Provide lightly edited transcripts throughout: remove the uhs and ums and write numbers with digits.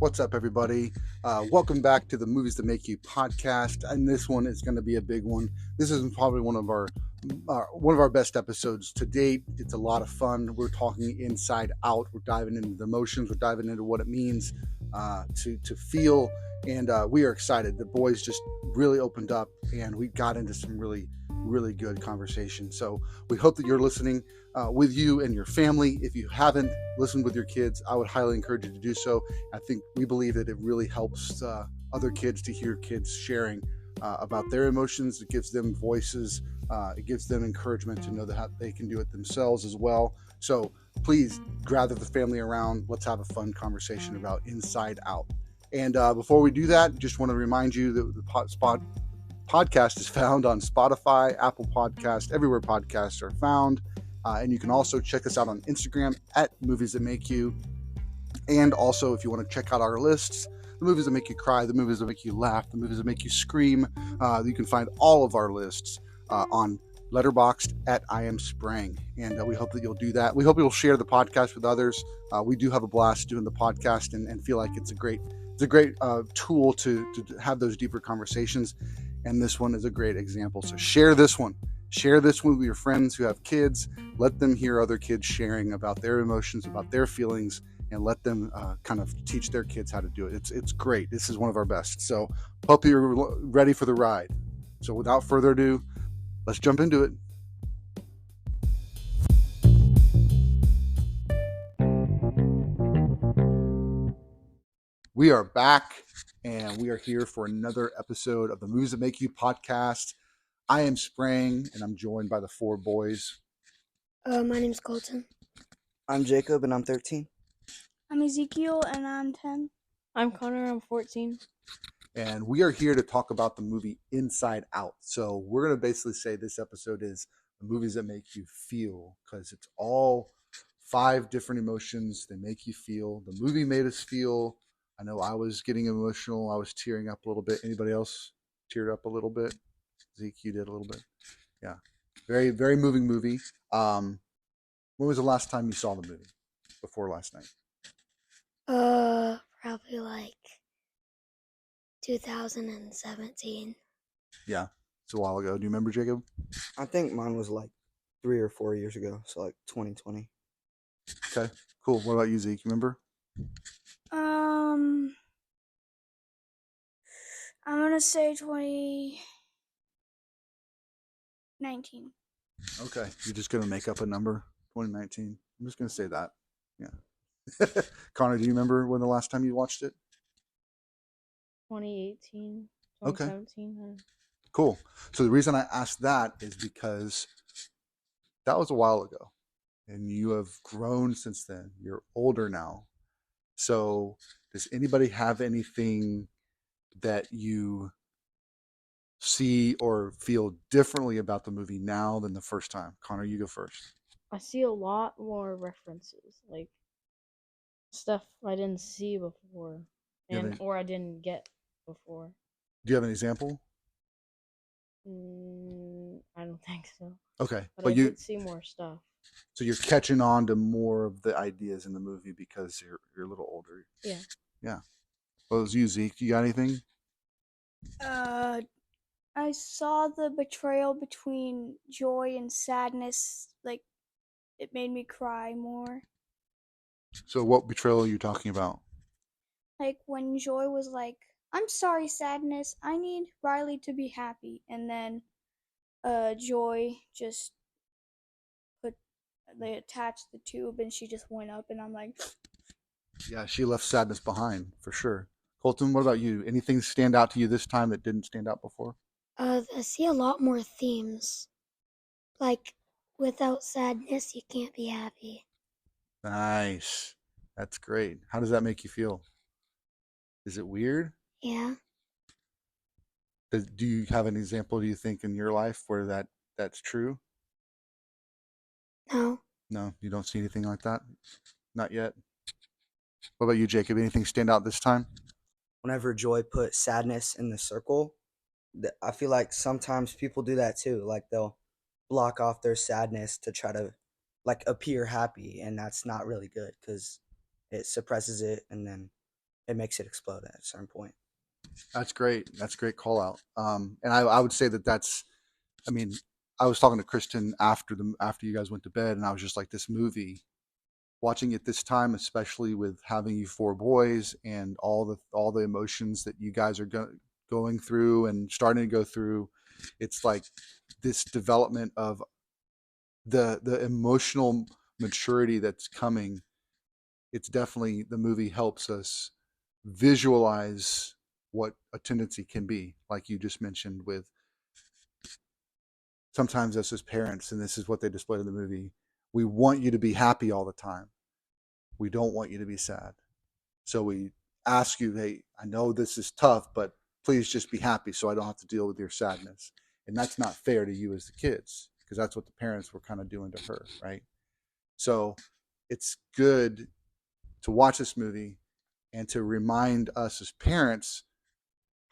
What's up, everybody? Welcome back to the Movies That Make You podcast, and this one is going to be a big one. This is probably one of our best episodes to date. It's a lot of fun. We're talking inside out. We're diving into the emotions. We're diving into what it means to feel, and we are excited. The boys just really opened up, and we got into some really good conversation. So we hope that you're listening with you and your family. If you haven't listened with your kids, I would highly encourage you to do so. I think we believe that it really helps other kids to hear kids sharing about their emotions. It gives them voices. It gives them encouragement to know that they can do it themselves as well. So please gather the family around. Let's have a fun conversation about Inside Out. And before we do that, just want to remind you that the podcast is found on Spotify, Apple Podcast, everywhere podcasts are found. And you can also check us out on Instagram at Movies That Make You. And also, if you want to check out our lists, the movies that make you cry, the movies that make you laugh, the movies that make you scream, you can find all of our lists on Letterboxd at I Am Sprang. And we hope that you'll do that. We hope you'll share the podcast with others. We do have a blast doing the podcast and feel like it's a great tool to have those deeper conversations. And this one is a great example. So share this one. Share this one with your friends who have kids. Let them hear other kids sharing about their emotions, about their feelings, and let them kind of teach their kids how to do it. It's great. This is one of our best. So hope you're ready for the ride. So without further ado, let's jump into it. We are back, and we are here for another episode of the Movies That Make You podcast. I am Sprang, and I'm joined by the four boys. My name's Colton. I'm Jacob, and I'm 13. I'm Ezekiel, and I'm 10. I'm Connor, I'm 14. And we are here to talk about the movie Inside Out. So we're going to basically say this episode is the movies that make you feel, because it's all 5 different emotions that make you feel. The movie made us feel. I know I was getting emotional. I was tearing up a little bit. Anybody else teared up a little bit? Zeke, you did a little bit. Yeah. Very, very moving movie. When was the last time you saw the movie? Before last night? Probably like 2017. Yeah. It's a while ago. Do you remember, Jacob? I think mine was like 3 or 4 years ago, so like 2020. Okay. Cool. What about you, Zeke? You remember? I'm gonna say 2019. Okay. You're just gonna make up a number? 2019. I'm just gonna say that. Yeah. Connor, do you remember when the last time you watched it? 2018, Okay. 2017. Cool. So the reason I asked that is because that was a while ago, and you have grown since then. You're older now. So does anybody have anything that you see or feel differently about the movie now than the first time? Connor, you go first. I see a lot more references, like stuff I didn't see before, or I didn't get before. Do you have an example? I don't think so. Okay, but I did see more stuff. So you're catching on to more of the ideas in the movie because you're a little older. Yeah. Yeah. What was you, Zeke? You got anything? I saw the betrayal between joy and sadness. Like, it made me cry more. So what betrayal are you talking about? Like, when Joy was like, I'm sorry, sadness. I need Riley to be happy. And then Joy just they attached the tube and she just went up, and I'm like... Yeah, she left sadness behind, for sure. Colton, what about you? Anything stand out to you this time that didn't stand out before? I see a lot more themes. Like, without sadness, you can't be happy. Nice. That's great. How does that make you feel? Is it weird? Yeah. Do you have an example, do you think, in your life where that's true? No. No, you don't see anything like that? Not yet? What about you, Jacob? Anything stand out this time? Whenever Joy put sadness in the circle, I feel like sometimes people do that too. Like, they'll block off their sadness to try to like appear happy, and that's not really good because it suppresses it, and then it makes it explode at a certain point. That's great. That's a great call out. And I would say that's, I mean, I was talking to Kristen after you guys went to bed, and I was just like, this movie, watching it this time, especially with having you four boys and all the emotions that you guys are going through and starting to go through, it's like this development of the emotional maturity that's coming. It's definitely, the movie helps us visualize what a tendency can be, like you just mentioned, with sometimes us as parents, and this is what they displayed in the movie. We want you to be happy all the time. We don't want you to be sad. So we ask you, hey, I know this is tough, but please just be happy so I don't have to deal with your sadness. And that's not fair to you as the kids, because that's what the parents were kind of doing to her, right? So it's good to watch this movie and to remind us as parents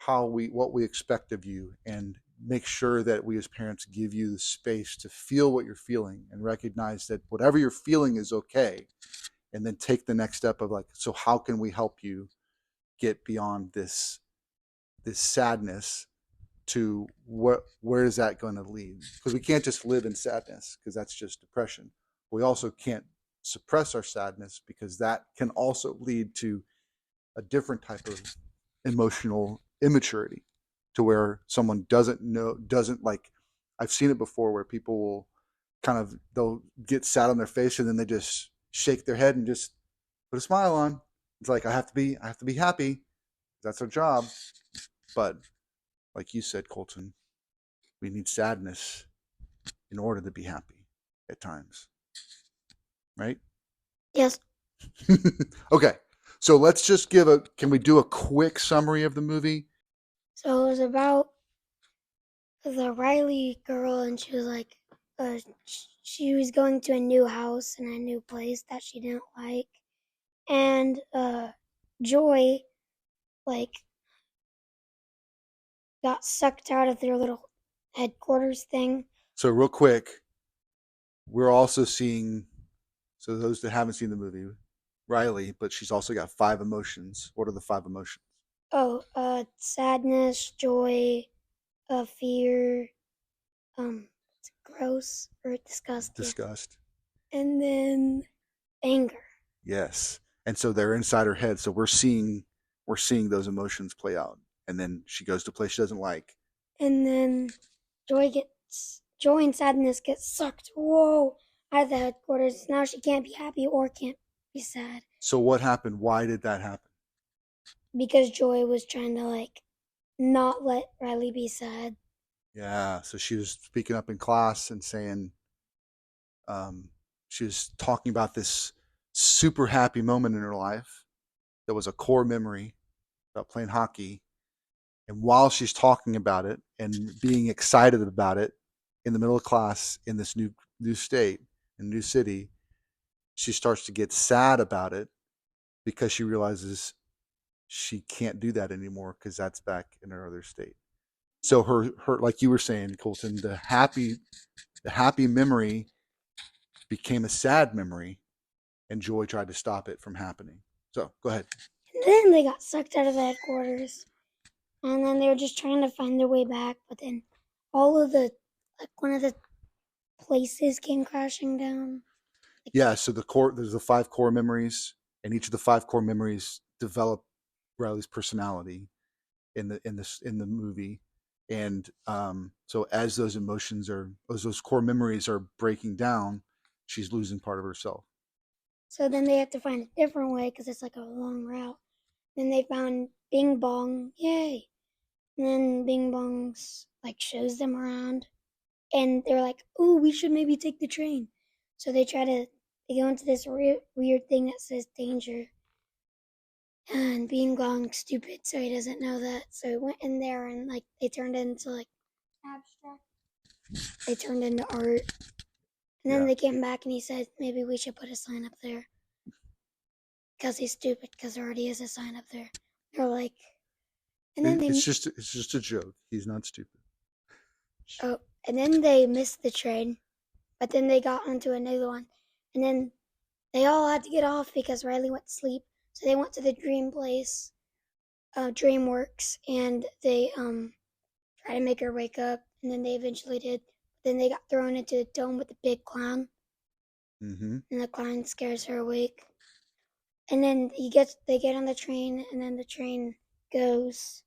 what we expect of you, and make sure that we as parents give you the space to feel what you're feeling and recognize that whatever you're feeling is okay. And then take the next step of like, so how can we help you get beyond this sadness to where is that going to lead? Because we can't just live in sadness, because that's just depression. We also can't suppress our sadness, because that can also lead to a different type of emotional immaturity, to where someone doesn't like, I've seen it before where people will they'll get sad on their face and then they just shake their head and just put a smile on. It's like, I have to be happy. That's our job. But like you said, Colton, we need sadness in order to be happy at times. Right? Yes. Okay. So let's just can we do a quick summary of the movie? So it was about the Riley girl, and she was like, she was going to a new house and a new place that she didn't like. And Joy, like, got sucked out of their little headquarters thing. So real quick, we're also seeing, so those that haven't seen the movie, Riley, but she's also got 5 emotions. What are the 5 emotions? Oh, sadness, joy, fear, gross or disgust. Disgust. And then anger. Yes. And so they're inside her head. So we're seeing those emotions play out. And then she goes to a place she doesn't like. And then joy and sadness get sucked, out of the headquarters. Now she can't be happy or can't be sad. So what happened? Why did that happen? Because Joy was trying to, like, not let Riley be sad. Yeah. So she was speaking up in class and saying, she was talking about this super happy moment in her life that was a core memory about playing hockey. And while she's talking about it and being excited about it in the middle of class in this new state, in new city, she starts to get sad about it because she realizes she can't do that anymore, because that's back in her other state. So her like you were saying, Colton, the happy memory became a sad memory, and Joy tried to stop it from happening. So go ahead. And then they got sucked out of the headquarters. And then they were just trying to find their way back, but then all of one of the places came crashing down. Yeah, so there's the 5 core memories, and each of the 5 core memories develop Riley's personality in the movie. And so as those core memories are breaking down, she's losing part of herself. So then they have to find a different way, because it's like a long route. Then they found Bing Bong, yay! And then Bing Bong's like shows them around, and they're like, "Ooh, we should maybe take the train." So they go into this weird thing that says danger. And Bing Bong's stupid, so he doesn't know that. So he went in there, and like they turned into like abstract. They turned into art. And then they came back and he said, maybe we should put a sign up there. Because he's stupid, because there already is a sign up there. They're like, and then it's just a joke. He's not stupid. Oh, and then they missed the train, but then they got onto another one. And then they all had to get off because Riley went to sleep. So they went to the dream place, DreamWorks, and they tried to make her wake up, and then they eventually did. Then they got thrown into the dome with the big clown, Mm-hmm. and the clown scares her awake. And then they get on the train, and then the train goes,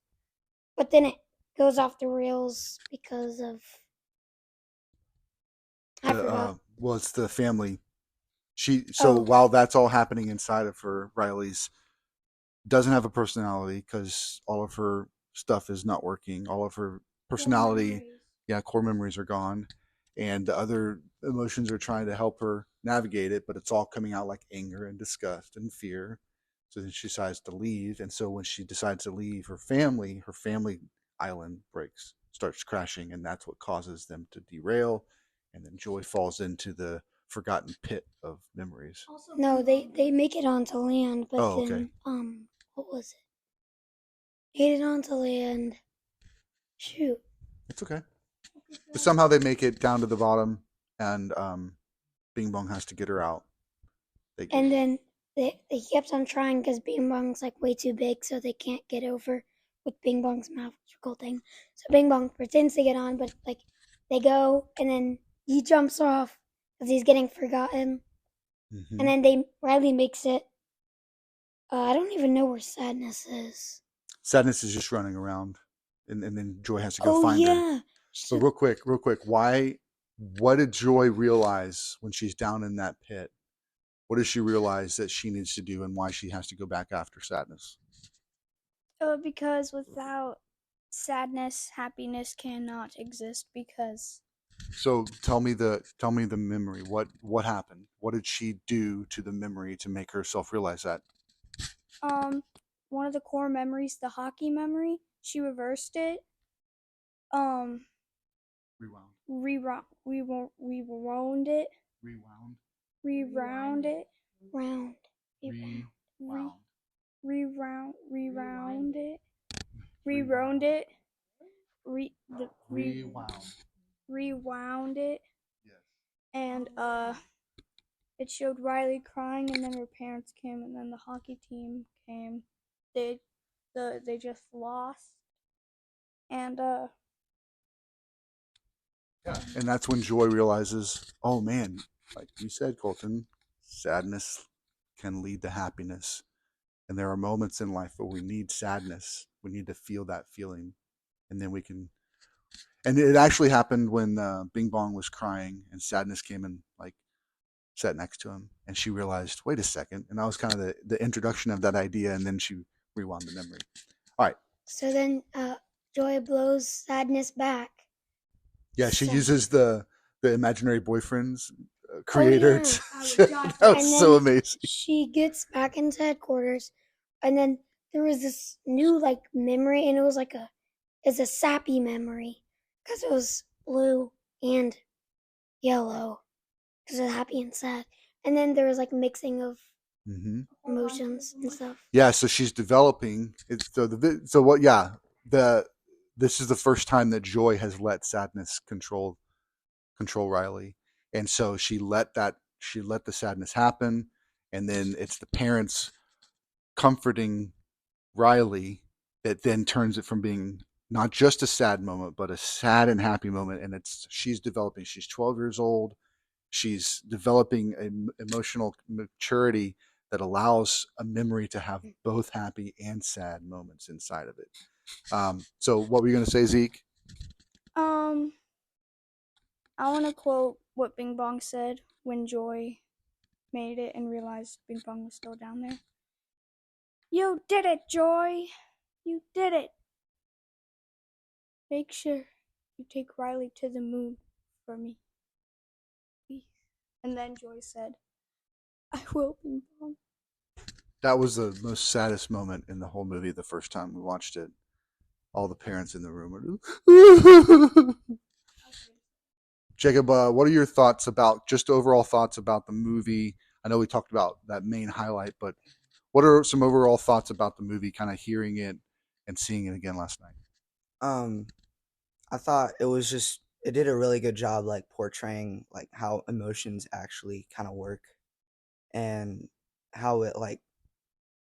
but then it goes off the rails because of I forgot. Well, it's the family. While that's all happening inside of her, Riley's doesn't have a personality because all of her stuff is not working. All of her personality, core memories are gone, and the other emotions are trying to help her navigate it, but it's all coming out like anger and disgust and fear. So then she decides to leave, and so when she decides to leave her family island breaks, starts crashing, and that's what causes them to derail, and then Joy falls into the forgotten pit of memories. No, they make it onto land, but Oh, then okay. what was it? Made it onto land. Shoot. It's okay. But somehow they make it down to the bottom, and Bing Bong has to get her out. And then they kept on trying because Bing Bong's like way too big, so they can't get over with Bing Bong's magical thing. So Bing Bong pretends to get on, but like they go, and then he jumps off because he's getting forgotten. Mm-hmm. And then Riley makes it. I don't even know where Sadness is. Sadness is just running around, and then Joy has to go find her. So real quick, what did Joy realize when she's down in that pit? What does she realize that she needs to do, and why she has to go back after Sadness? Because without sadness, happiness cannot exist. Because So tell me the memory. What happened? What did she do to the memory to make herself realize that? one of the core memories, the hockey memory, she reversed it. Rewound. Rewound it. Rewound it. Round. Rewound it. Rewound it. Rewound it. Yes. And it showed Riley crying, and then her parents came, and then the hockey team came. They just lost, and And that's when Joy realizes, oh man, like you said, Colton, sadness can lead to happiness. And there are moments in life where we need sadness. We need to feel that feeling. And then we can. And it actually happened when Bing Bong was crying and Sadness came and like sat next to him. And she realized, wait a second. And that was kind of the introduction of that idea. And then she rewound the memory. All right. So then Joy blows Sadness back. Yeah, she uses the imaginary boyfriend's creator. That was so amazing. She gets back into headquarters, and then there was this new like memory, and it was it's a sappy memory because it was blue and yellow because it was happy and sad, and then there was like mixing of emotions and stuff. Yeah, so she's developing. This is the first time that Joy has let Sadness control Riley, and so she let the sadness happen, and then it's the parents comforting Riley that then turns it from being not just a sad moment, but a sad and happy moment. And she's developing. She's 12 years old. She's developing an emotional maturity that allows a memory to have both happy and sad moments inside of it. So what were you going to say, Zeke? I want to quote what Bing Bong said when Joy made it and realized Bing Bong was still down there. You did it, Joy! You did it! Make sure you take Riley to the moon for me. Please. And then Joy said, I will, Bing Bong. That was the most saddest moment in the whole movie the first time we watched it. All the parents in the room were Jacob, what are your thoughts overall thoughts about the movie? I know we talked about that main highlight, but what are some overall thoughts about the movie, kind of hearing it and seeing it again last night? I thought it did a really good job like portraying like how emotions actually kind of work and how it like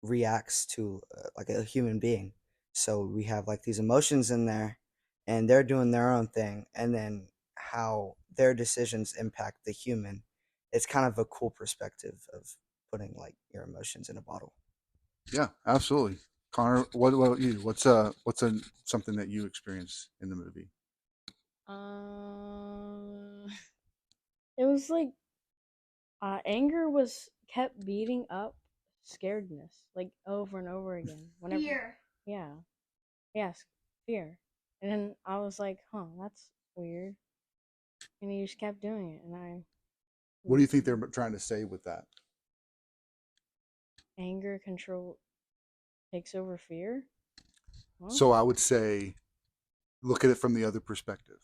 reacts to like a human being. So we have like these emotions in there, and they're doing their own thing, and then how their decisions impact the human. It's kind of a cool perspective of putting like your emotions in a bottle. Yeah, absolutely. Connor, what about you? What's something that you experienced in the movie? Uh, it was like anger was kept beating up scaredness like over and over again. Whenever, Fear. yeah, yes, fear. And then I was like, huh, that's weird. And he just kept doing it, and I What do you think they're trying to say with that? anger control takes over fear. Huh? So I would say, look at it from the other perspective.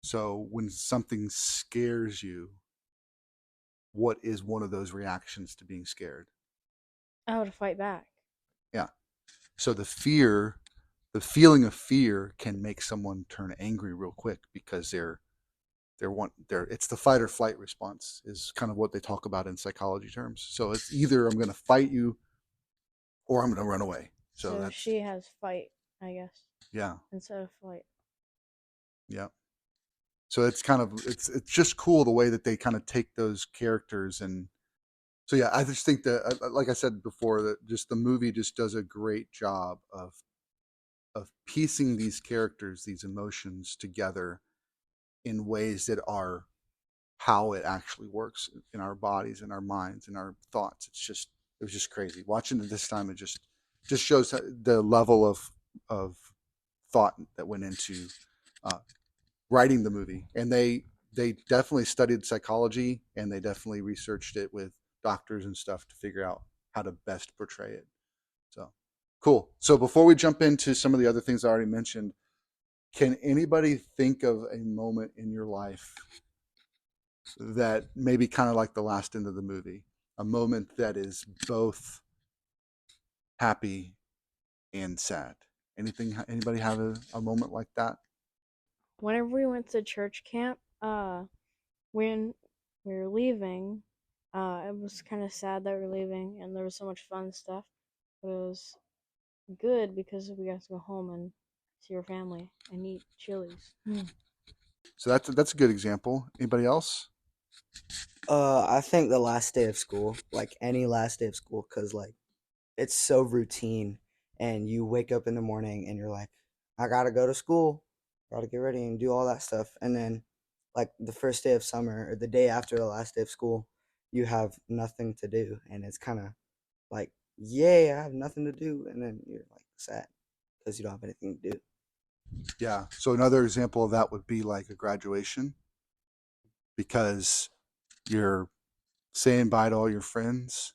So when something scares you, what is one of those reactions to being scared? I would fight back. Yeah. So the feeling of fear can make someone turn angry real quick because it's the fight or flight response is kind of what they talk about in psychology terms. So it's either I'm going to fight you or I'm going to run away. So that's, she has fight, I guess, yeah, instead of flight. yeah. So it's kind of it's just cool the way that they kind of take those characters. And so yeah, I just think that like I said before, that just the movie just does a great job of piecing these characters, these emotions together in ways that are how it actually works in our bodies, in our minds, in our thoughts. It was just crazy watching it this time. It just shows the level of thought that went into uh, writing the movie. And they definitely studied psychology, and they definitely researched it with doctors and stuff to figure out how to best portray it. So cool. So before we jump into some of the other things I already mentioned, can anybody think of a moment in your life that maybe kind of like the last end of the movie, a moment that is both happy and sad? Anybody have a moment like that? Whenever we went to church camp, when we were leaving, it was kind of sad that we were leaving, and there was so much fun stuff, but it was good because we got to go home and see our family and eat chilies. So that's a good example. Anybody else? I think the last day of school, like any last day of school, because like it's so routine, and you wake up in the morning and you're like, I gotta go to school, gotta get ready and do all that stuff, and then like the first day of summer or the day after the last day of school, you have nothing to do, and it's kind of like, yay, I have nothing to do, and then you're like sad because you don't have anything to do. Yeah. So another example of that would be like a graduation, because you're saying bye to all your friends,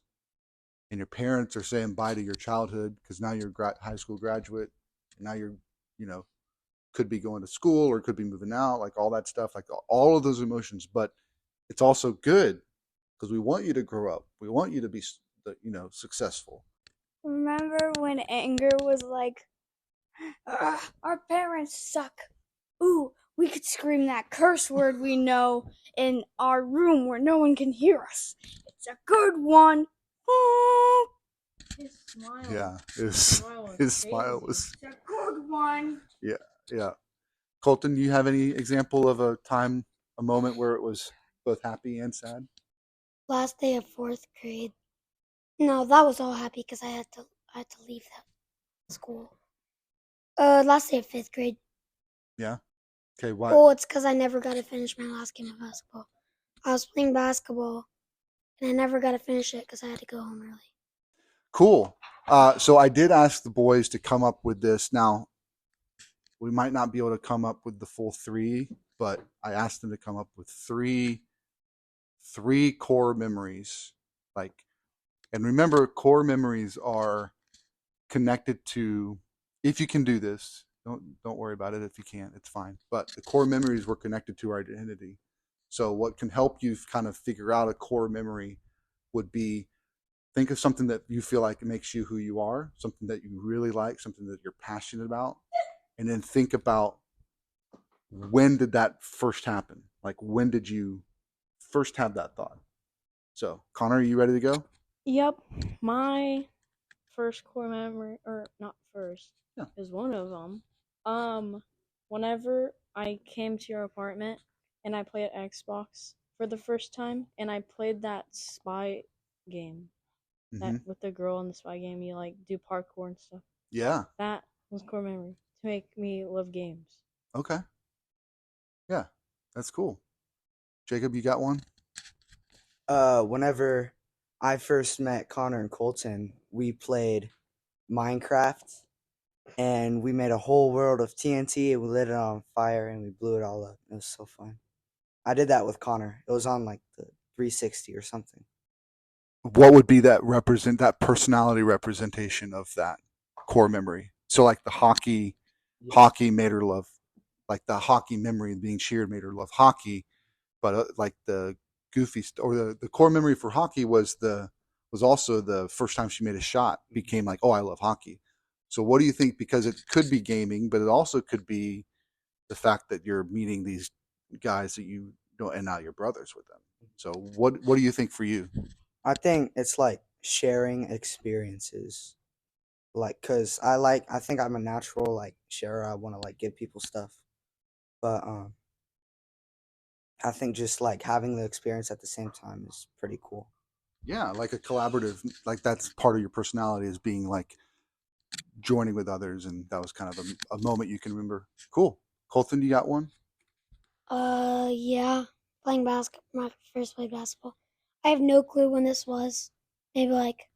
and your parents are saying bye to your childhood because now you're high school graduate, and now you're, you know, could be going to school or could be moving out, like all that stuff, like all of those emotions. But it's also good because we want you to grow up. We want you to be, successful. Remember when anger was like, "Ugh, our parents suck. Ooh, we could scream that curse word we know in our room where no one can hear us. It's a good one. Ooh, His smile. Yeah, was his smile crazy. was, it's a good one." yeah. Colton, do you have any example of a moment where it was both happy and sad? Last day of 4th grade. No, that was all happy because I had to leave that school. Last day of 5th grade. Yeah. Okay. Why? Oh, it's because I never got to finish my last game of basketball. I was playing basketball, and I never got to finish it because I had to go home early. Cool. So I did ask the boys to come up with this. Now, we might not be able to come up with the full three, but I asked them to come up with three core memories. And remember, core memories are connected to. If you can do this, don't worry about it. If you can't, it's fine. But the core memories were connected to our identity. So what can help you kind of figure out a core memory would be, think of something that you feel like makes you who you are, something that you really like, something that you're passionate about, and then think about, when did that first happen? Like, when did you first have that thought? So, Connor, are you ready to go? Yep, my first core memory, or not first, Yeah. is one of them. Whenever I came to your apartment and I played Xbox for the first time, and I played that spy game, Mm-hmm. that with the girl in the spy game, you like do parkour and stuff. Yeah. That was core memory to make me love games. Okay. Yeah, that's cool. Jacob, you got one? Whenever I first met Connor and Colton, we played Minecraft, and we made a whole world of TNT, and we lit it on fire, and we blew it all up. It was so fun. I did that with Connor. It was on like the 360 or something. What would be that personality representation of that core memory? So like the hockey made her love, like the hockey memory being shared made her love hockey, but like the the core memory for hockey was also the first time she made a shot became like, oh, I love hockey. So what do you think? Because it could be gaming, but it also could be the fact that you're meeting these guys that you know, and now you're brothers with them. So what do you think for you? I think it's like sharing experiences. Like, cause I think I'm a natural like sharer. I want to like give people stuff, but I think just like having the experience at the same time is pretty cool. Yeah, like a collaborative, like that's part of your personality is being like joining with others, and that was kind of a moment you can remember. Cool. Colton, you got one? Yeah. Playing basketball. My first played basketball. I have no clue when this was. Maybe like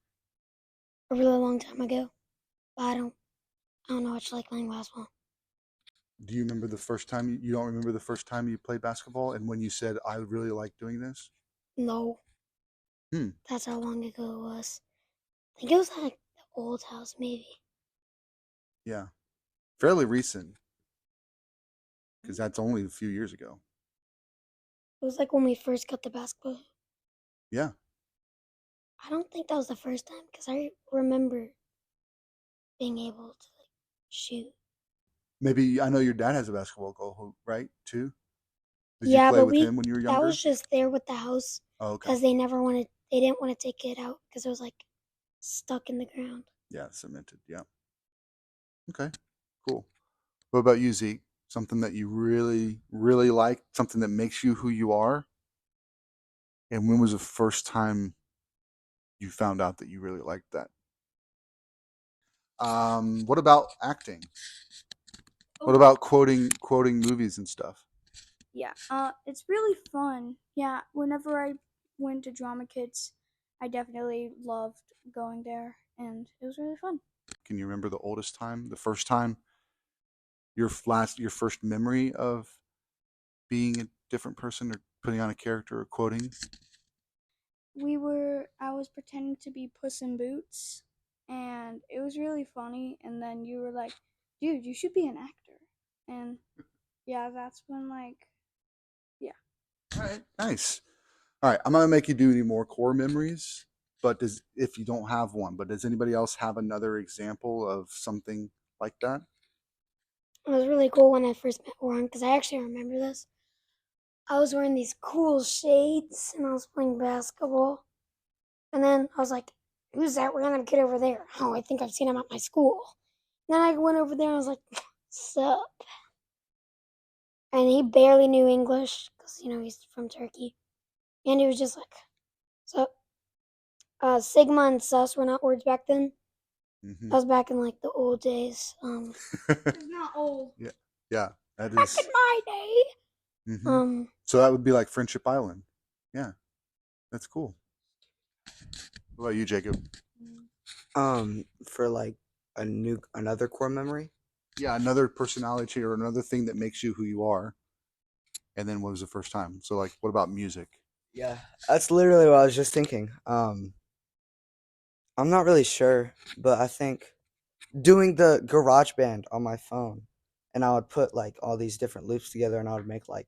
a really long time ago. But I don't know what you like playing basketball. Do you remember the first time you don't remember the first time you played basketball and when you said I really like doing this? No. Hmm. That's how long ago it was. I think it was like the old house, maybe. Yeah. Fairly recent because that's only a few years ago. It was like when we first got the basketball. Yeah. I don't think that was the first time because I remember being able to like shoot. Maybe I know your dad has a basketball goal, right? Too. Did you Yeah, play but with him when you were that younger? was just there with the house Oh, okay. because they didn't want to take it out because it was like stuck in the ground. Yeah, cemented. Yeah. Okay. Cool. What about you, Zeke? Something that you really, really like, something that makes you who you are? And when was the first time you found out that you really liked that? What about acting? What about quoting movies and stuff? Yeah, it's really fun. Yeah, whenever I went to Drama Kids, I definitely loved going there, and it was really fun. Can you remember the oldest time, the first time, your first memory of being a different person or putting on a character or quoting? I was pretending to be Puss in Boots, and it was really funny. And then you were like, "Dude, you should be an actor." And yeah, that's when yeah. All right, nice. All right, I'm not gonna make you do any more core memories, but if you don't have one, but does anybody else have another example of something like that? It was really cool when I first met Warren because I actually remember this. I was wearing these cool shades and I was playing basketball. And then I was like, who's that random kid over there? Oh, I think I've seen him at my school. And then I went over there and I was like, sup? And he barely knew English because, he's from Turkey. And he was just like, so, Sigma and sus were not words back then. Mm-hmm. That was back in like the old days. It's not old. Yeah, that Back is. in my day. Mm-hmm. So that would be like Friendship Island. Yeah, that's cool. What about you, Jacob? For like another core memory. Yeah, another personality or another thing that makes you who you are. And then what was the first time? So like, what about music? Yeah, that's literally what I was just thinking. I'm not really sure, but I think doing the garage band on my phone, and I would put like all these different loops together, and I would make like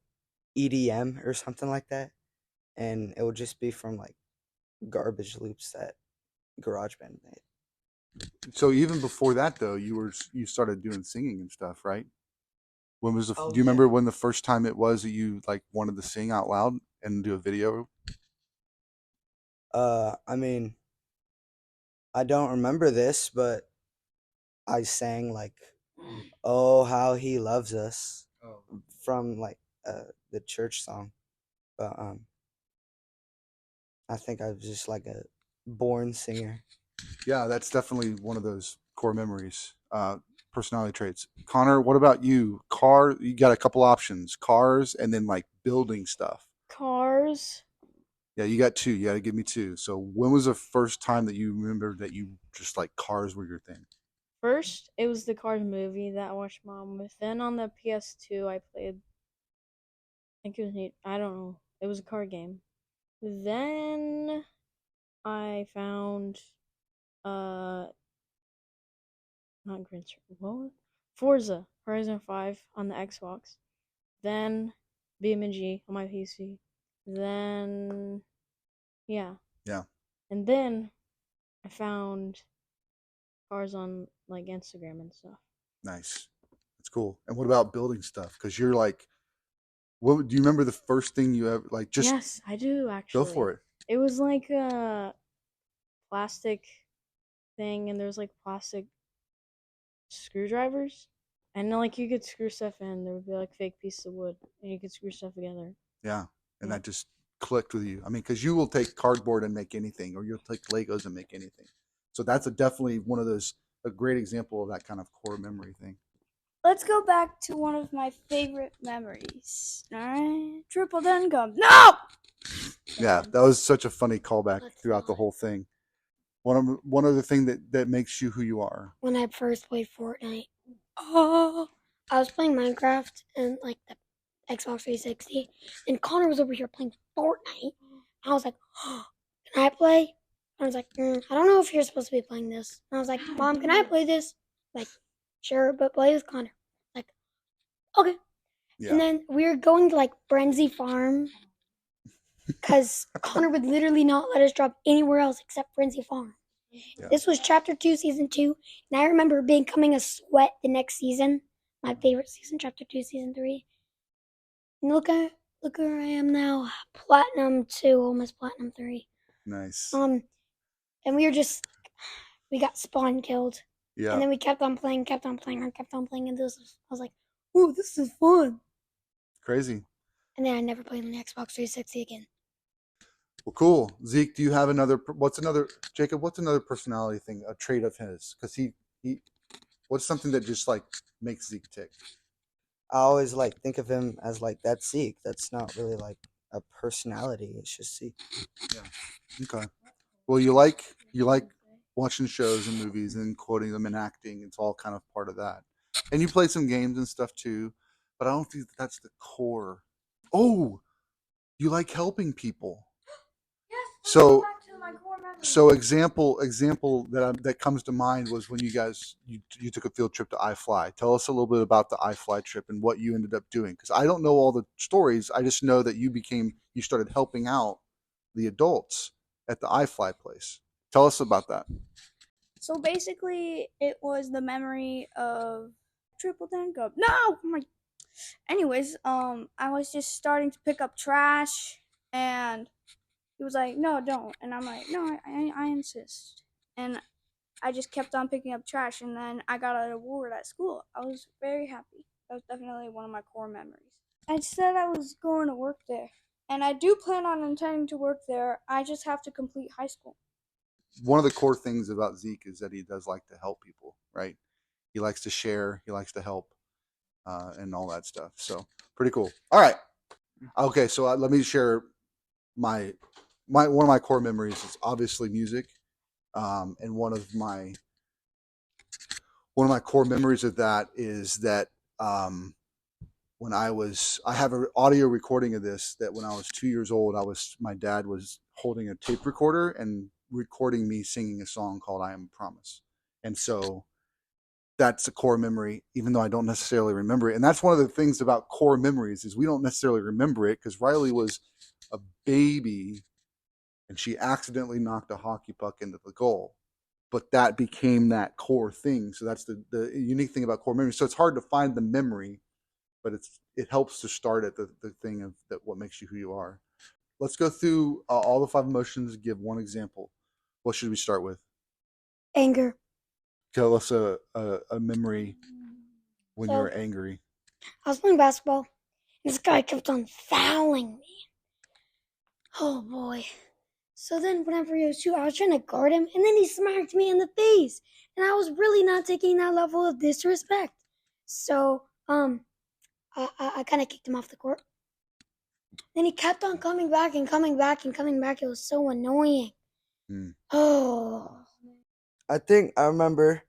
EDM or something like that, and it would just be from like garbage loops that GarageBand made. So even before that, though, you started doing singing and stuff, right? When was do you yeah. remember when the first time it was that you like wanted to sing out loud and do a video? I mean, I don't remember this, but I sang like "Oh How He Loves Us" Oh. from like the church song, but I think I was just like a born singer. Yeah, that's definitely one of those core memories, personality traits. Connor, what about you? Car, you got a couple options: cars, and then like building stuff. Cars. Yeah, you got two. You got to give me two. So, when was the first time that you remember that you just like cars were your thing? First, it was the Cars movie that I watched Mom with. Then on the PS2, I played. I think it was neat. I don't know. It was a car game. Then I found uh not Gran Turismo. What was Forza Horizon 5 on the Xbox. Then BeamNG on my PC. Then yeah, Yeah, and then I found cars on like Instagram and stuff. nice. That's cool. And what about building stuff? Because you're like, what do you remember the first thing you ever like? Just Yes, I do go actually. for it. It was like a plastic thing, and there's like plastic screwdrivers, and then like you could screw stuff in. There would be like fake pieces of wood, and you could screw stuff together. Yeah, and Yeah. that just clicked with you. I mean, because you will take cardboard and make anything, or you'll take Legos and make anything. So that's definitely one of those a great example of that kind of core memory thing. Let's go back to one of my favorite memories. Alright? Triple Den gum. No! Yeah, that was such a funny callback That's throughout the fine. whole thing. One other thing that makes you who you are. When I first played Fortnite, oh, I was playing Minecraft and like the Xbox 360, and Connor was over here playing Fortnite. I was like, oh, can I play? I was like, I don't know if you're supposed to be playing this. And I was like, Mom, can I play this? Like, sure, but play with Connor. Like, okay. Yeah, And then we were going to like Frenzy Farm because Connor would literally not let us drop anywhere else except Frenzy Farm. yeah, This was Chapter 2, Season 2, and I remember becoming a sweat the next season. My favorite season, Chapter 2, Season 3. And look where I am now. Platinum 2, almost Platinum 3. nice. And we got spawn killed. And Yeah, then we kept on playing, and I was like, ooh, this is fun. crazy. And then I never played on the Xbox 360 again. Well, cool. Zeke, do you have another? What's another? Jacob, what's another personality thing? A trait of his? Because he, what's something that just like makes Zeke tick? I always like think of him as like that's Zeke. That's not really like a personality. It's just Zeke. Okay. Well, you like watching shows and movies and quoting them and acting. It's all kind of part of that. And you play some games and stuff too, but I don't think that's the core. Oh, you like helping people. So example that comes to mind was when you took a field trip to iFly. Tell us a little bit about the iFly trip and what you ended up doing, because I don't know all the stories. I just know that you started helping out the adults at the iFly place. Tell us about that. So basically, it was the memory of Triple Den gum. No! Anyways, I was just starting to pick up trash, and he was like, "No, don't," and I'm like, "No, I insist." And I just kept on picking up trash, and then I got an award at school. I was very happy. That was definitely one of my core memories. I said I was going to work there, and I do plan on intending to work there. I just have to complete high school. One of the core things about Zeke is that he does like to help people, right? He likes to share, he likes to help, and all that stuff. So pretty cool. All right. Okay, so let me share my one of my core memories is obviously music, and one of my core memories of that is that um, when I have an audio recording of this, that when I was 2 years old, my dad was holding a tape recorder and recording me singing a song called "I Am a Promise," and so that's a core memory, even though I don't necessarily remember it. And that's one of the things about core memories is we don't necessarily remember it because Riley was a baby and she accidentally knocked a hockey puck into the goal. But that became that core thing. So that's the unique thing about core memory. So it's hard to find the memory, but it helps to start at the thing of that what makes you who you are. Let's go through all the five emotions. Give one example. What should we start with? Anger. Tell us a memory when you So- were angry. I was playing basketball, and this guy kept on fouling me. Oh boy. So then whenever he was shooting, I was trying to guard him, and then he smacked me in the face. And I was really not taking that level of disrespect. So, I kind of kicked him off the court. Then he kept on coming back and coming back and coming back. It was so annoying. Oh. I think I remember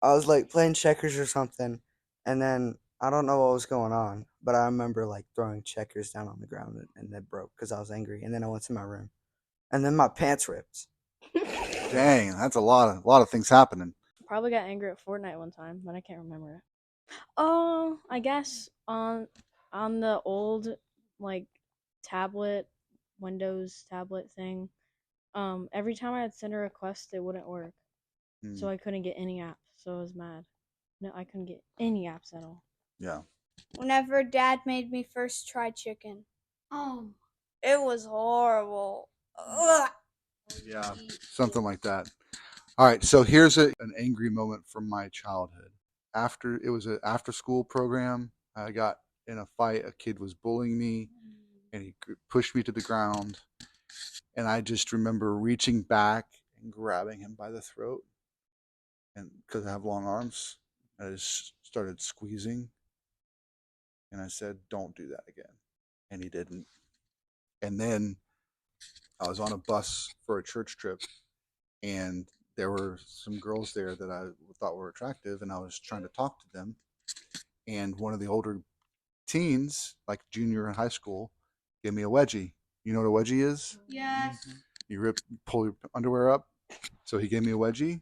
I was like playing checkers or something, and then I don't know what was going on, but I remember like throwing checkers down on the ground and they broke because I was angry. And then I went to my room, and then my pants ripped. Dang, that's a lot of things happening. Probably got angry at Fortnite one time, but I can't remember it. I guess on the old like tablet, Windows tablet thing, every time I'd send a request, it wouldn't work, so I couldn't get any apps. So I was mad. No, I couldn't get any apps at all. Yeah. Whenever Dad made me first try chicken, Oh. it was horrible. Ugh. Yeah, something like that. All right, so here's an angry moment from my childhood. It was an after-school program. I got in a fight. A kid was bullying me, and he pushed me to the ground. And I just remember reaching back and grabbing him by the throat, and because I have long arms, I just started squeezing. And I said, "Don't do that again," and he didn't. And then I was on a bus for a church trip, and there were some girls there that I thought were attractive, and I was trying to talk to them. And one of the older teens, like junior in high school, gave me a wedgie. You know what a wedgie is? Yes. You pull your underwear up. So he gave me a wedgie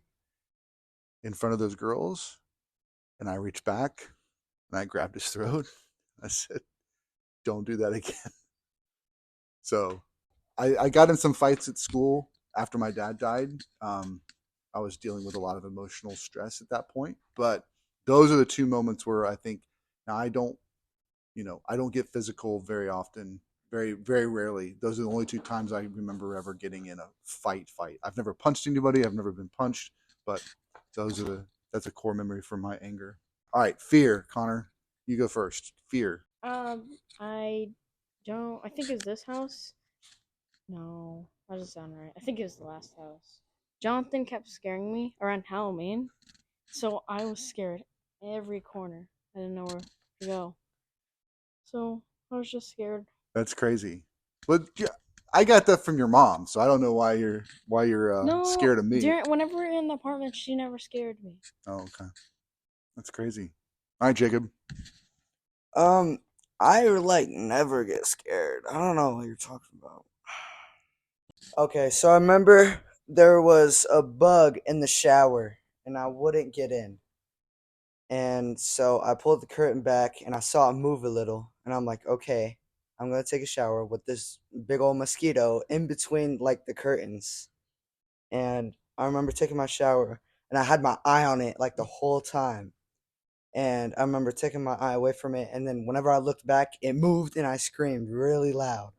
in front of those girls, and I reached back and I grabbed his throat. I said, "Don't do that again." So I got in some fights at school after my dad died. I was dealing with a lot of emotional stress at that point, but those are the two moments where I think now I don't get physical very often, very, very rarely. Those are the only two times I remember ever getting in a fight. I've never punched anybody. I've never been punched, but that's a core memory from my anger. All right, fear, Connor, you go first. Fear. I don't. I think it was this house. No, that doesn't sound right. I think it was the last house. Jonathan kept scaring me around Halloween, so I was scared every corner. I didn't know where to go, so I was just scared. That's crazy. But yeah, I got that from your mom, so I don't know why you're No, scared of me. Whenever we were in the apartment, she never scared me. Oh, okay. That's crazy. All right, Jacob. I like never get scared. I don't know what you're talking about. Okay, so I remember there was a bug in the shower and I wouldn't get in. And so I pulled the curtain back and I saw it move a little. And I'm like, okay, I'm going to take a shower with this big old mosquito in between like the curtains. And I remember taking my shower and I had my eye on it like the whole time. And I remember taking my eye away from it. And then whenever I looked back, it moved and I screamed really loud.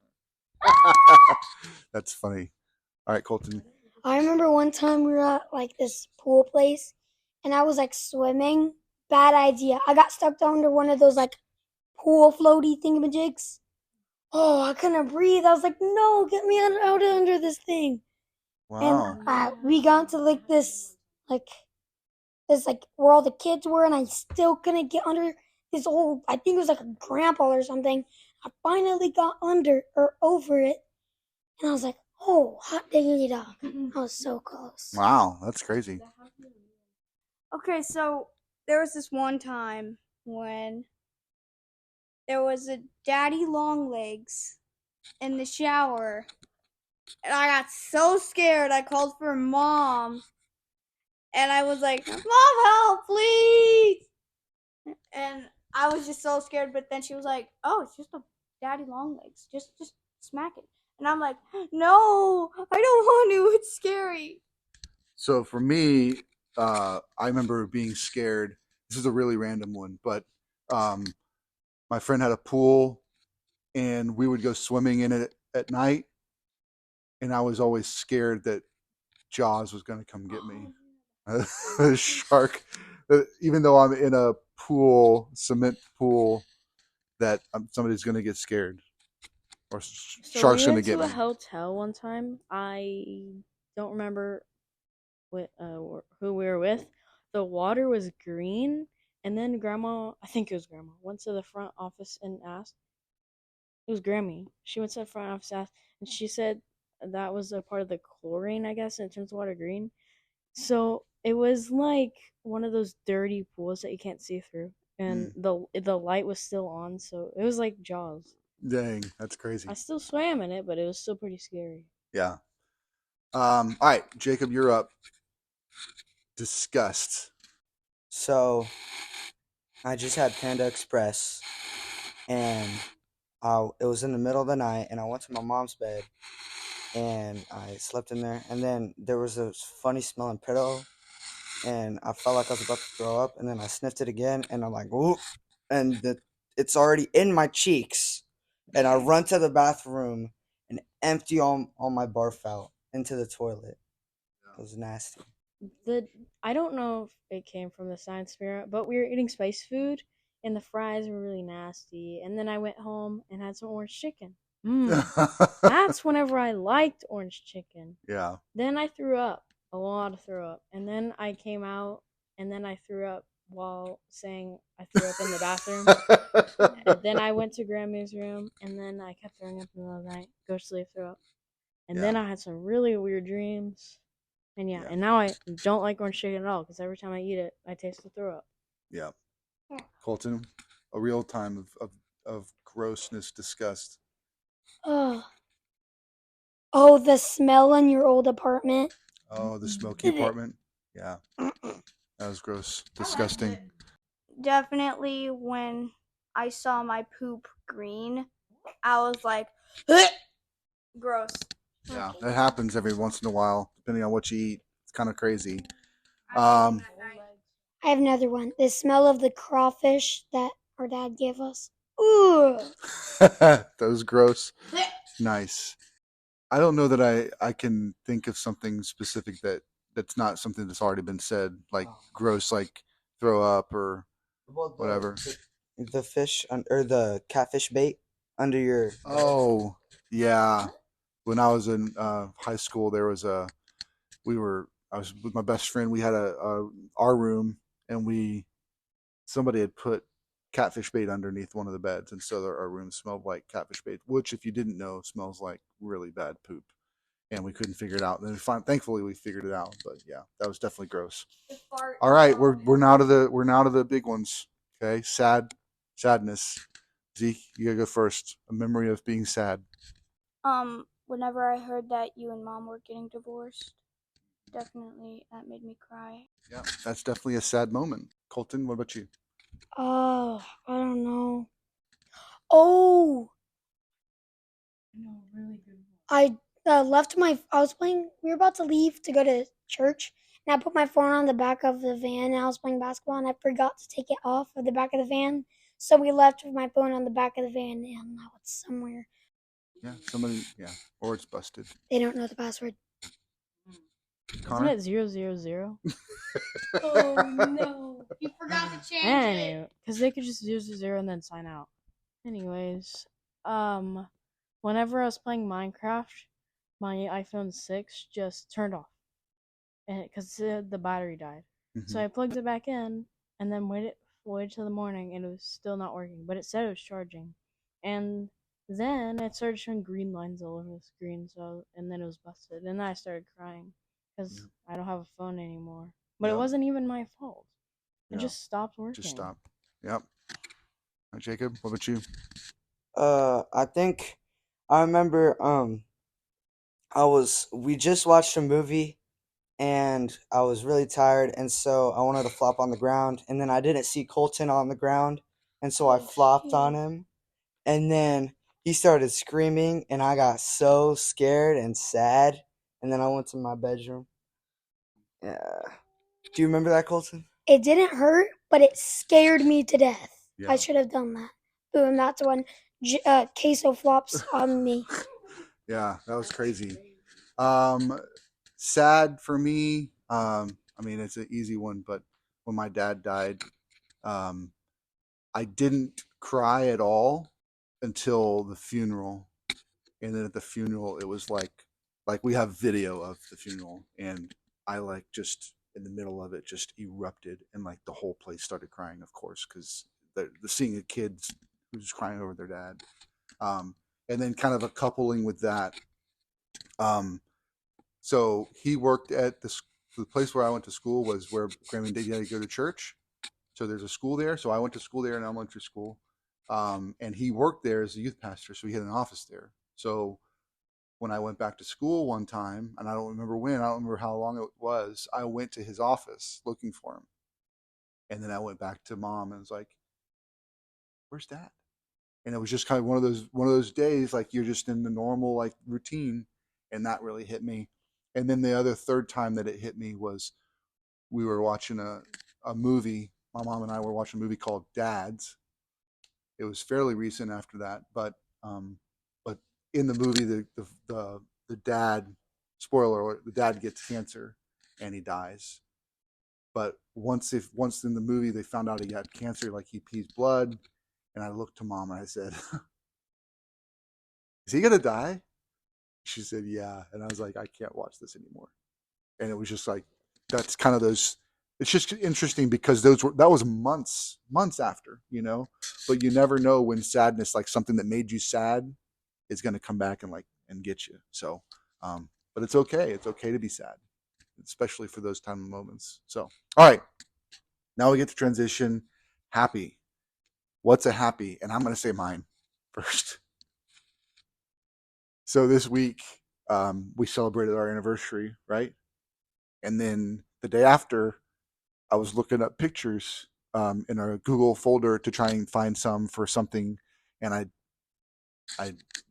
That's funny. All right, Colton. I remember one time we were at like this pool place, and I was like swimming. Bad idea. I got stuck under one of those like pool floaty thingamajigs. Oh, I couldn't breathe. I was like, "No, get me out under this thing." Wow. And we got to like this where all the kids were, and I still couldn't get under this old. I think it was like a grandpa or something. I finally got under or over it, and I was like, "Oh, hot diggity dog!" I was so close. Wow, that's crazy. Okay, so there was this one time when there was a daddy long legs in the shower, and I got so scared I called for mom, and I was like, "Mom, help, please!" And I was just so scared, but then she was like, "Oh, it's just a daddy long legs. Just smack it." And I'm like, "No, I don't want to. It's scary." So for me, I remember being scared. This is a really random one, but my friend had a pool, and we would go swimming in it at night, and I was always scared that Jaws was going to come get me. The shark, even though I'm in a pool, cement pool, that somebody's going to get scared or So shark's we going to went get to a me. hotel one time. I don't remember who we were with. The water was green, and then Grandma, I think it was Grandma, went to the front office and asked. It was Grammy. She went to the front office and she said that was a part of the chlorine, I guess, and it turns water green. So it was like one of those dirty pools that you can't see through, and the light was still on, so it was like Jaws. Dang, that's crazy. I still swam in it, but it was still pretty scary. Yeah. All right, Jacob, you're up. Disgust. So I just had Panda Express, and it was in the middle of the night, and I went to my mom's bed, and I slept in there, and then there was a funny smelling pillow, and I felt like I was about to throw up, and then I sniffed it again, and I'm like, whoop, and it's already in my cheeks, and I run to the bathroom and empty all my barf out into the toilet. It was nasty. I don't know if it came from the science fair, but we were eating spice food, and the fries were really nasty. And then I went home and had some orange chicken. That's whenever I liked orange chicken. Yeah. Then I threw up, a lot of throw up, and then I came out, and then I threw up while saying I threw up in the bathroom. And then I went to Grammy's room, and then I kept throwing up in the middle of the night, go to sleep, throw up. And then I had some really weird dreams. And and now I don't like orange chicken at all because every time I eat it, I taste the throw up. Yeah. Colton, a real time of grossness, disgust. Oh, the smell in your old apartment. Oh, the smoky apartment. Yeah. That was gross. Disgusting. Definitely when I saw my poop green, I was like, gross. Yeah, that happens every once in a while, depending on what you eat. It's kind of crazy. Um, I have another one. The smell of the crawfish that our dad gave us. Ooh. that was gross. Nice. I don't know that I can think of something specific that's not something that's already been said, like gross, like throw up or whatever. The fish or the catfish bait under your. Oh, yeah. When I was in high school, there was I was with my best friend. We had our room, and somebody had put catfish bait underneath one of the beds, and so our room smelled like catfish bait, which, if you didn't know, smells like really bad poop. And we couldn't figure it out. And then thankfully we figured it out. But yeah, that was definitely gross. All right, we're now to the big ones. Okay, sadness. Zeke, you gotta go first. A memory of being sad. Whenever I heard that you and Mom were getting divorced, definitely that made me cry. Yeah, that's definitely a sad moment. Colton, what about you? Oh, I don't know. Oh, No, really good. I left my. I was playing. We were about to leave to go to church, and I put my phone on the back of the van. And I was playing basketball, and I forgot to take it off of the back of the van. So we left with my phone on the back of the van, and now it's somewhere. Yeah, somebody. Yeah, or it's busted. They don't know the password. Connor? Isn't it 000? Oh no, you forgot to change Anyway, because they could just use the 0 and then sign out. Anyways, whenever I was playing Minecraft, my iPhone 6 just turned off, and because the battery died. Mm-hmm. So I plugged it back in, and then waited till the morning, and it was still not working. But it said it was charging, and then it started showing green lines all over the screen. And then it was busted, and then I started crying because I don't have a phone anymore. But it wasn't even my fault. It just stopped working. Just stopped. Yep. All right, Jacob, what about you? I think I remember we just watched a movie and I was really tired, and so I wanted to flop on the ground, and then I didn't see Colton on the ground, and so I flopped on him, and then he started screaming, and I got so scared and sad, and then I went to my bedroom. Yeah. Do you remember that, Colton? It didn't hurt, but it scared me to death. Yeah. I should have done that. Boom, that's when queso flops on me. Yeah, that was crazy. Sad for me. I mean, it's an easy one, but when my dad died, um, I didn't cry at all until the funeral. And then at the funeral, it was like we have video of the funeral, and I like just in the middle of it just erupted, and like the whole place started crying, of course, because the seeing a kid who's crying over their dad, and then kind of a coupling with that. Um, so he worked at the place where I went to school was where Grandma and Daddy had to go to church. So there's a school there. So I went to school there in elementary school, and he worked there as a youth pastor. So he had an office there. So when I went back to school one time, and I don't remember when, I don't remember how long it was, I went to his office looking for him. And then I went back to mom and was like, "Where's dad?" And it was just kind of one of those days, like you're just in the normal like routine, and that really hit me. And then the other third time that it hit me was we were watching a movie. My mom and I were watching a movie called Dads. It was fairly recent after that, but in the movie, the dad, spoiler alert, the dad gets cancer and he dies. But once in the movie they found out he had cancer, like he pees blood, and I looked to mom and I said, "Is he gonna die?" She said, "Yeah," and I was like, "I can't watch this anymore." And it was just like that's kind of those. It's just interesting because that was months after, but you never know when sadness, like something that made you sad, is going to come back and get you. So, but it's okay. It's okay to be sad, especially for those time of moments. So, all right, now we get to transition. Happy. What's a happy? And I'm going to say mine first. So this week, we celebrated our anniversary, right? And then the day after, I was looking up pictures in our Google folder to try and find some for something, and I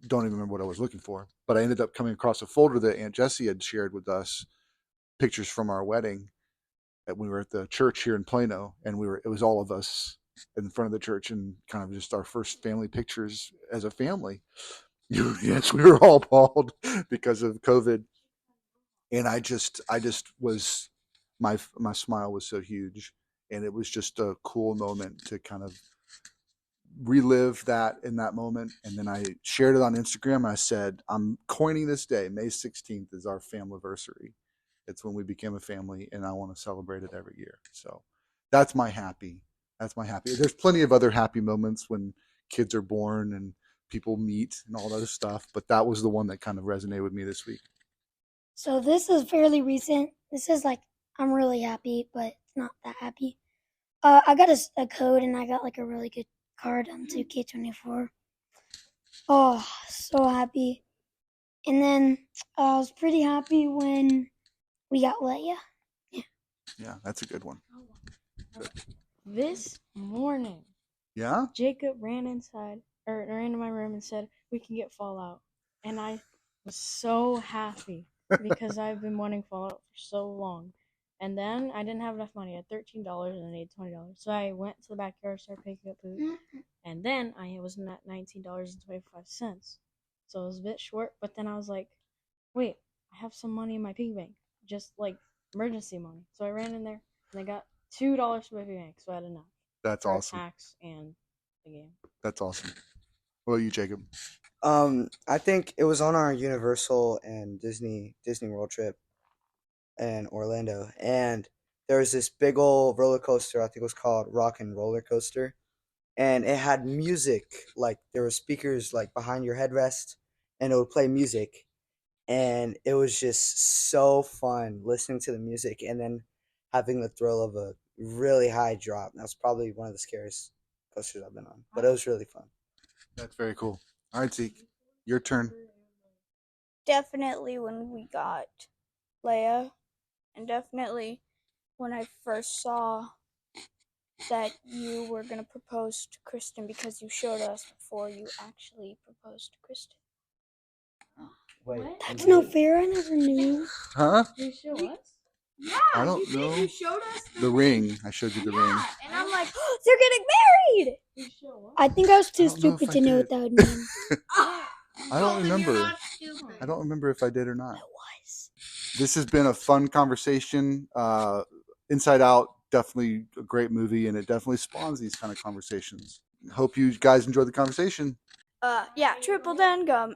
don't even remember what I was looking for, but I ended up coming across a folder that Aunt Jessie had shared with us, pictures from our wedding. That we were at the church here in Plano, and it was all of us in front of the church, and kind of just our first family pictures as a family. Yes, we were all bald because of COVID, and I just was my smile was so huge, and it was just a cool moment to kind of relive that in that moment. And then I shared it on Instagram, and I said, "I'm coining this day. May 16th is our familyversary. It's when we became a family, and I want to celebrate it every year." So that's my happy. That's my happy. There's plenty of other happy moments when kids are born and people meet and all that other stuff, but that was the one that kind of resonated with me this week. So this is fairly recent. This is like I'm really happy, but it's not that happy. I got a code, and I got like a really good card on 2K24. Oh, so happy. And then I was pretty happy when we got Leia. Yeah, that's a good one. This morning, Yeah? Jacob ran into my room and said, "We can get Fallout." And I was so happy because I've been wanting Fallout for so long. And then I didn't have enough money. I had $13 and I needed $20. So I went to the backyard, started picking up food. And then I was at $19.25. So it was a bit short, but then I was like, wait, I have some money in my piggy bank. Just like emergency money. So I ran in there and I got $2 from my piggy bank. So I had enough. That's for awesome. Tax and the game. That's awesome. What about you, Jacob? I think it was on our Universal and Disney World trip in Orlando, and there was this big old roller coaster. I think it was called Rock and Roller Coaster, and it had music. Like there were speakers like behind your headrest, and it would play music, and it was just so fun listening to the music and then having the thrill of a really high drop. That's probably one of the scariest coasters I've been on, but it was really fun. That's very cool. All right, Zeke, your turn. Definitely when we got Leia, and definitely when I first saw that you were going to propose to Kristen, because you showed us before you actually proposed to Kristen. Wait, That's not fair. I never knew. Huh? You show us? Yeah, I don't you know. did. You showed us The ring. I showed you the ring. and I'm like, oh, they're getting married. You show us? I think I was too I don't know if stupid I to know did. what that would mean. I don't remember. I don't remember if I did or not. I was. This has been a fun conversation. Inside Out, definitely a great movie, and it definitely spawns these kind of conversations. Hope you guys enjoyed the conversation. Yeah, triple den gum.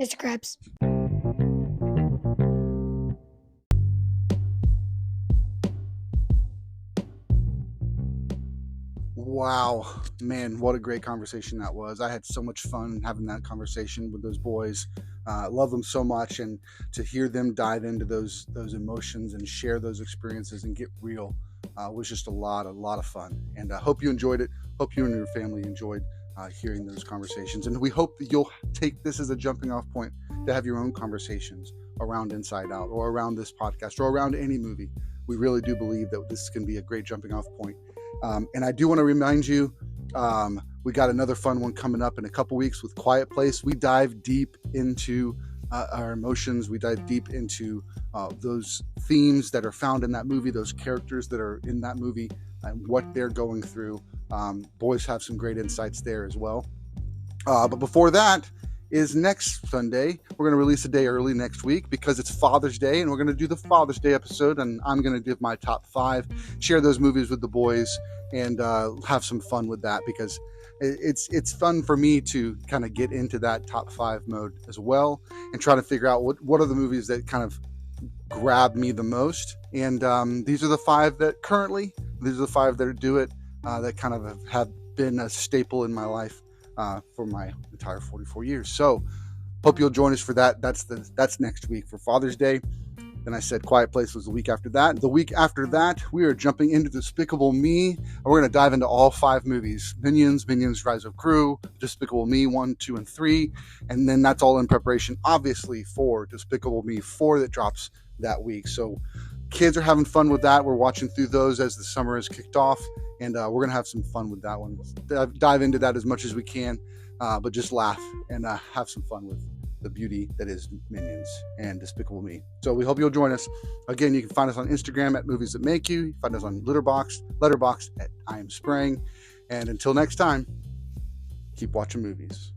Mr. Krabs. Wow, man, what a great conversation that was. I had so much fun having that conversation with those boys. Love them so much, and to hear them dive into those emotions and share those experiences and get real was just a lot of fun. And I hope you enjoyed it. Hope you and your family enjoyed hearing those conversations. And we hope that you'll take this as a jumping off point to have your own conversations around Inside Out or around this podcast or around any movie. We really do believe that this can be a great jumping off point. And I do want to remind you, we got another fun one coming up in a couple weeks with Quiet Place. We dive deep into our emotions. We dive deep into those themes that are found in that movie, those characters that are in that movie, and what they're going through. Boys have some great insights there as well. But before that is next Sunday. We're going to release a day early next week because it's Father's Day, and we're going to do the Father's Day episode, and I'm going to give my top 5, share those movies with the boys, and have some fun with that because it's fun for me to kind of get into that top 5 mode as well and try to figure out what are the movies that kind of grab me the most. And these are the 5 that these are the 5 that do it, that kind of have been a staple in my life for my entire 44 years. So hope you'll join us for that. That's next week for Father's Day. Then I said Quiet Place was the week after that. The week after that, we are jumping into Despicable Me, and we're going to dive into all 5 movies. Minions, Rise of Gru, Despicable Me 1, 2, and 3. And then that's all in preparation, obviously, for Despicable Me 4 that drops that week. So kids are having fun with that. We're watching through those as the summer has kicked off, and we're going to have some fun with that one. Dive into that as much as we can, but just laugh and have some fun with the beauty that is Minions and Despicable Me. So we hope you'll join us. Again, you can find us on Instagram at Movies That Make You. You can find us on Letterboxd at I Am Sprang. And until next time, keep watching movies.